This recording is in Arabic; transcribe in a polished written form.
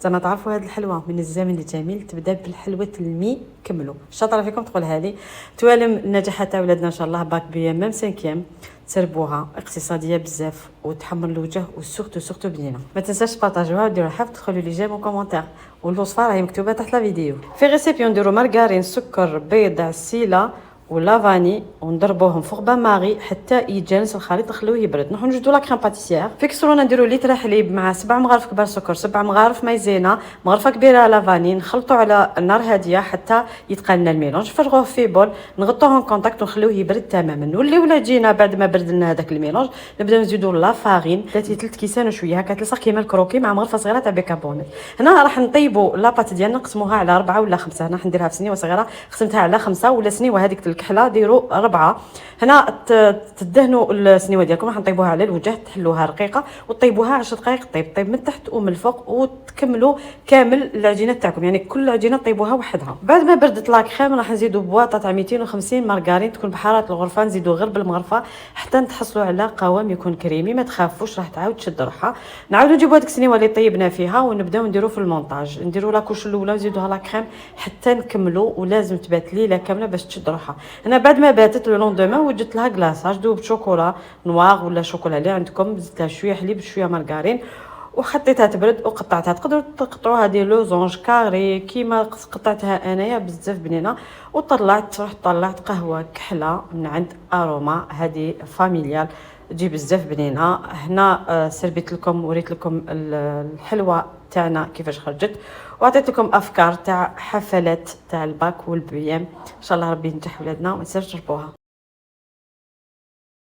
انا تعرفوا هذه الحلوه من الزمن الجميل تبدا بالحلوه المي. كملوا شاطره فيكم تقولها لي. توالم النجاح تاع ولادنا ان شاء الله باك بي ميم 5 تربوها اقتصاديه بزاف وتحمر الوجه وسورتو بنينه. ما تنساش بارطاجوها وديروا حفظ تدخلوا لي جيم وكومونتير والوصفه راهي مكتوبه تحت لا فيديو. في ريسيبيون نديروا مارغرين سكر بيض عسيله ولا فاني ونضربوهم فوق بان ماغي حتى يتجانس الخليط نخلوه يبرد. نروحو نجدو لا كريم باتيسيير في كسرونه نديرو لتر حليب مع 7 مغارف كبار سكر 7 مغارف مايزينا مغرفه كبيره لا فاني نخلطو على النار هاديه حتى يتقن لنا الميلونج. نفرغوه في بول نغطوه كونتاكت ونخلوه يبرد تماما. نوليو لجينا بعد ما برد لنا هذاك الميلونج نبداو نزيدو لا فارين 3 كيسان وشويه هكا تلصق كيما الكروكي مع مغرفه صغيره تاع بيكربونات. هنا راح نطيبوا لاباط ديالنا نقسموها على 4 ولا 5. هنا نديرها في سنيوه صغيره قسمتها على 5 ولا سنيوه هذيك الكحله ديروا 4. هنا تدهنوا السنيوه ديالكم راح نطيبوها على الوجه تحلوها رقيقه وطيبوها 10 دقائق طيب من تحت ومن الفوق وتكملوا كامل العجينه تاعكم يعني كل عجينه طيبوها وحدها. بعد ما بردت لاكريم راح نزيدوا بواطه تاع 250 مارغرين تكون بحراره الغرفه نزيدوا غير بالمغرفه حتى نتحصلوا على قوام يكون كريمي. ما تخافوش راح تعاود تشد روحها. نعاودوا نجيبوا هذيك السنيوه اللي طيبنا فيها ونبداو نديروا في المونتاج. نديروا لاكوش الاولى ونزيدوها لاكريم حتى نكملوا ولازم تبات ليله كامله باش تشد روحها. هنا بعد ما باتت لو لوندومان وجدت لها كلاصاج دوب شوكولا نوار ولا شوكولا اللي عندكم زدت لها شويه حليب شويه مارغرين وحطيتها تبرد وقطعتها. تقدروا تقطعوها دي لوزونج كاري كيما قطعتها انايا بزاف بنينه. وطلعت رحت طلعت قهوه كحله من عند اروما هذه فاميليال تجي بزاف بنينه. هنا سربيت لكم وريت لكم الحلوه تاعنا كيفاش خرجت وعطيت لكم افكار تاع حفلات تاع الباك والبيام. ان شاء الله ربي ينجح ولادنا وما تنساوش تجربوها.